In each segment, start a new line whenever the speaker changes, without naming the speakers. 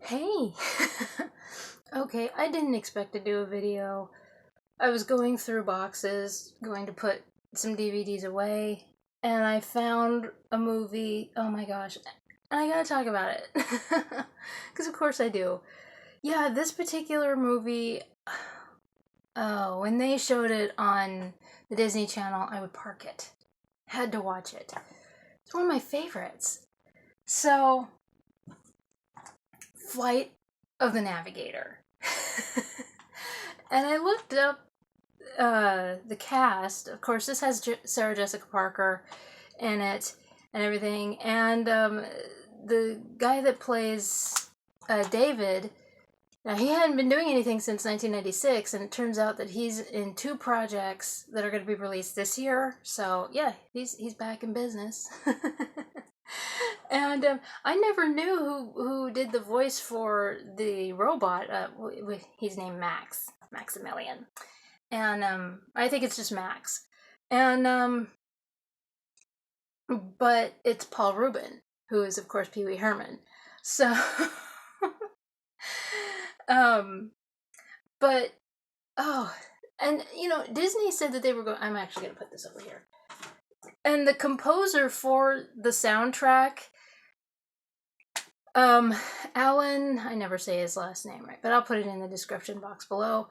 Hey! Okay, I didn't expect to do a video. I was going through boxes, going to put some DVDs away, and I found a movie. Oh my gosh. And I gotta talk about it. Because of course I do. Yeah, this particular movie. Oh, when they showed it on the Disney Channel, I would park it. Had to watch it. It's one of my favorites. So, Flight of the Navigator. And I looked up the cast. Of course, this has Sarah Jessica Parker in it and everything. And the guy that plays David, now he hadn't been doing anything since 1996, and it turns out that he's in two projects that are going to be released this year. So yeah, he's back in business. And I never knew who did the voice for the robot. He's named Maximilian, and I think it's just Max. And but it's Paul Rubin, who is of course Pee Wee Herman. So, um, but oh, and Disney said that they were going. I'm actually gonna put this over here. And the composer for the soundtrack, Alan, I never say his last name right, but I'll put it in the description box below.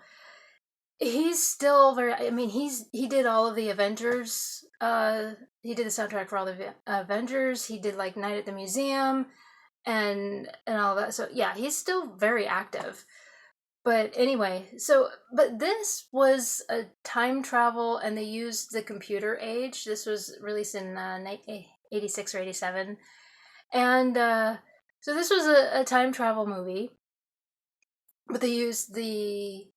He's still very. I mean, he did all of the Avengers. He did the soundtrack for all the Avengers. He did like Night at the Museum, and all that. So yeah, he's still very active. But anyway, but this was a time travel, and they used the computer age. This was released in 86 or 87, and so this was a time travel movie, but they used the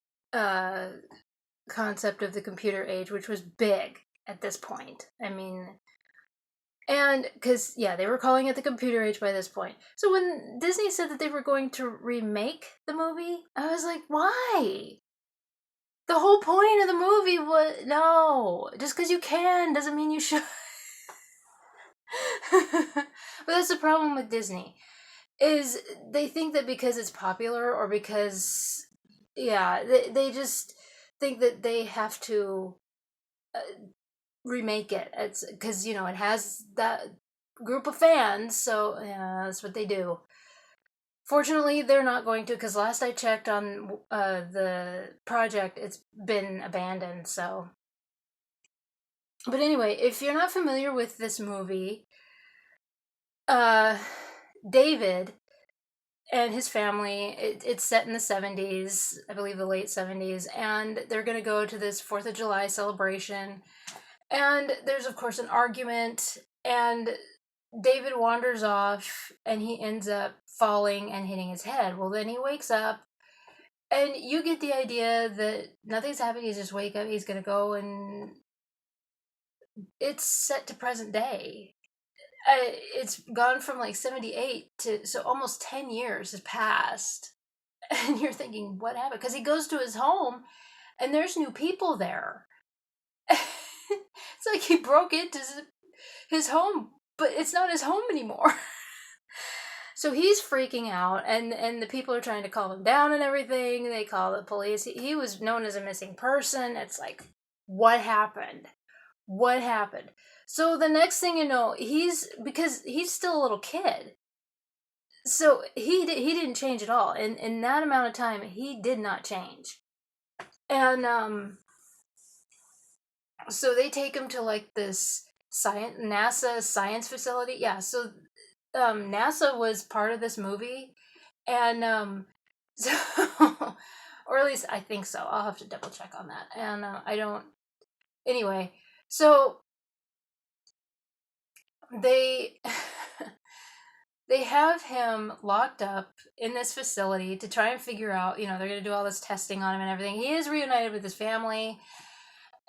concept of the computer age, which was big at this point. I mean, and because, yeah, they were calling it the computer age by this point. So when Disney said that they were going to remake the movie, I was like, why? The whole point of the movie was no, just because you can doesn't mean you should. But that's the problem with Disney, is they think that because it's popular, or because, yeah, they just think that they have to remake it. It's because it has that group of fans, so yeah, that's what they do. Fortunately, they're not going to, because last I checked on the project, it's been abandoned. So, but anyway, if you're not familiar with this movie, uh, David and his family, it's set in the 70s, I believe the late 70s, and they're going to go to this 4th of July celebration. And there's, of course, an argument, and David wanders off, and he ends up falling and hitting his head. Well, then he wakes up, and you get the idea that nothing's happened. He's just wake up, he's going to go, and it's set to present day. It's gone from like 78 to, so almost 10 years has passed. And you're thinking, what happened? Because he goes to his home, and there's new people there. It's like he broke into his home, but it's not his home anymore. So he's freaking out, and the people are trying to calm him down and everything. They call the police. He was known as a missing person. It's like, what happened? What happened? So the next thing you know, because he's still a little kid. So he didn't change at all. In that amount of time, he did not change. And so they take him to like this NASA science facility. Yeah, so NASA was part of this movie, and so or at least I think so. I'll have to double check on that. And I don't. Anyway, so they they have him locked up in this facility to try and figure out. They're going to do all this testing on him and everything. He is reunited with his family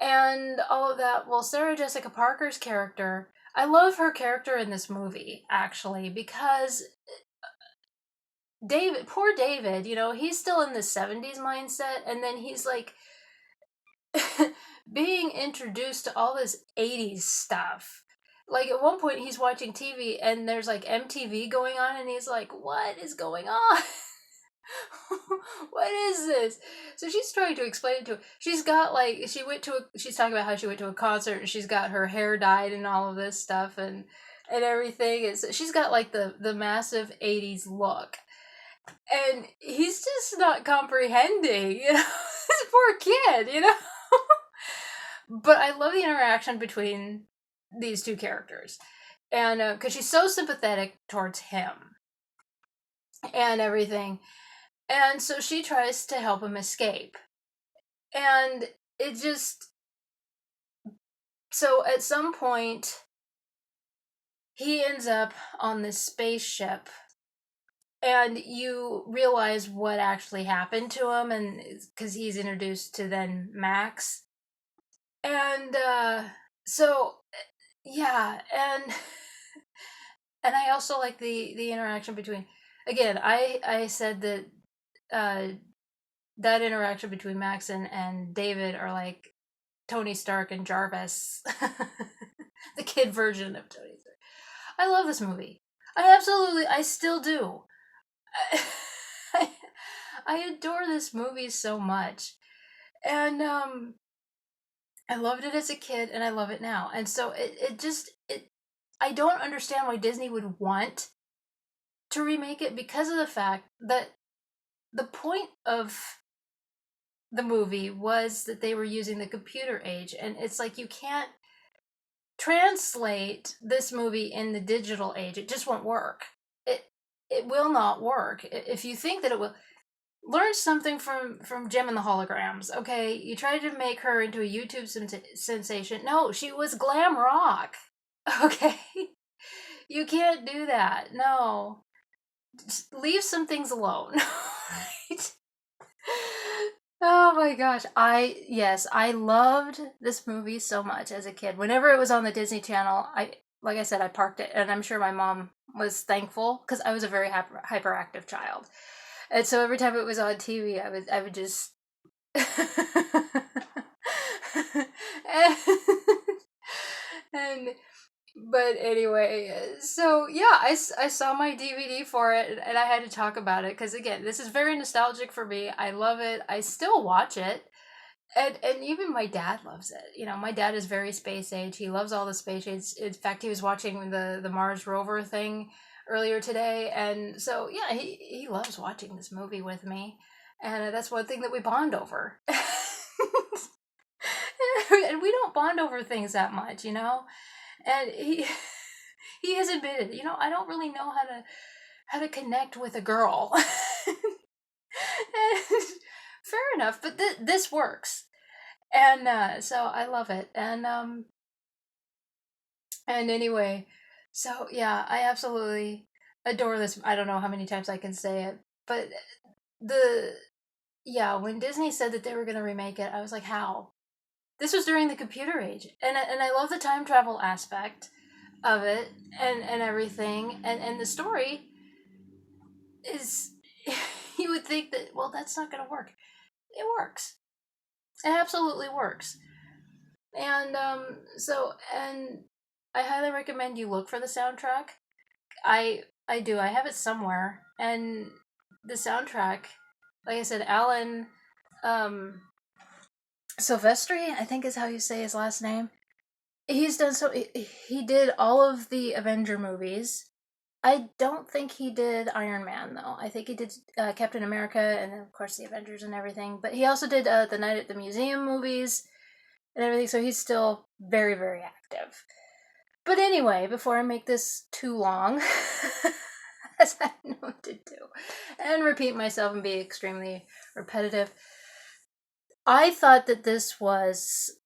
and all of that. Well, Sarah Jessica Parker's character, I love her character in this movie, actually, because poor David, he's still in the 70s mindset, and then he's like being introduced to all this 80s stuff. Like at one point he's watching TV and there's like MTV going on, and he's like, what is going on? What is this? So she's trying to explain it to her. She's got like she's talking about how she went to a concert and she's got her hair dyed and all of this stuff and everything. And so she's got like the massive 80s look. And he's just not comprehending, this poor kid, But I love the interaction between these two characters. And because she's so sympathetic towards him and everything. And so she tries to help him escape. And it just. So at some point, he ends up on this spaceship. And you realize what actually happened to him, and because he's introduced to then Max. And so, yeah, and I also like the interaction between. Again, I said that that interaction between Max and David are like Tony Stark and Jarvis, the kid version of Tony Stark. I love this movie. I still do. I adore this movie so much, and I loved it as a kid, and I love it now. And so it. I don't understand why Disney would want to remake it because of the fact that the point of the movie was that they were using the computer age, and it's like you can't translate this movie in the digital age. It just won't work. It will not work. If you think that it will, learn something from Gem and the Holograms. Okay, you tried to make her into a YouTube sensation. No, she was glam rock. Okay, you can't do that. No, just leave some things alone. Right? Oh my gosh. I loved this movie so much as a kid. Whenever it was on the Disney Channel, like I said, I parked it, and I'm sure my mom was thankful because I was a very hyperactive child. And so every time it was on TV, I would just and, and but anyway, so yeah, I saw my DVD for it, and I had to talk about it because again, this is very nostalgic for me. I love it. I still watch it, and even my dad loves it. My dad is very space age. He loves all the space age. In fact, he was watching the Mars rover thing earlier today, and so yeah, he loves watching this movie with me, and that's one thing that we bond over. And we don't bond over things that much, and he has admitted, I don't really know how to connect with a girl. And fair enough, but this works, and so I love it, and anyway, so yeah, I absolutely adore this. I don't know how many times I can say it, but when Disney said that they were going to remake it, I was like, how? This was during the computer age, and I love the time travel aspect of it and everything, and the story is. You would think that, well, that's not going to work. It works. It absolutely works. And and I highly recommend you look for the soundtrack. I do. I have it somewhere, and the soundtrack, like I said, Alan Silvestri, I think is how you say his last name. He's done so. He did all of the Avenger movies. I don't think he did Iron Man though. I think he did Captain America and then of course the Avengers and everything. But he also did the Night at the Museum movies and everything. So he's still very, very active. But anyway, before I make this too long, as I know to do, and repeat myself and be extremely repetitive, I thought that this was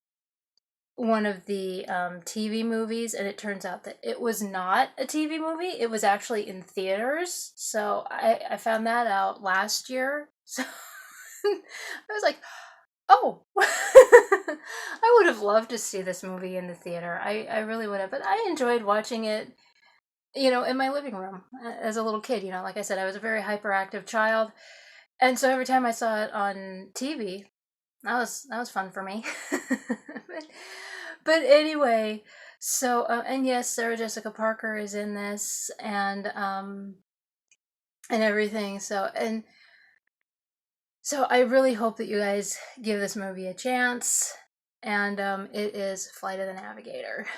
one of the TV movies, and it turns out that it was not a TV movie. It was actually in theaters. So I found that out last year. So I was like, oh, I would have loved to see this movie in the theater. I really would have. But I enjoyed watching it, in my living room as a little kid. Like I said, I was a very hyperactive child. And so every time I saw it on TV, that was fun for me. But anyway, so and yes, Sarah Jessica Parker is in this, and everything. So and So I really hope that you guys give this movie a chance, and it is Flight of the Navigator.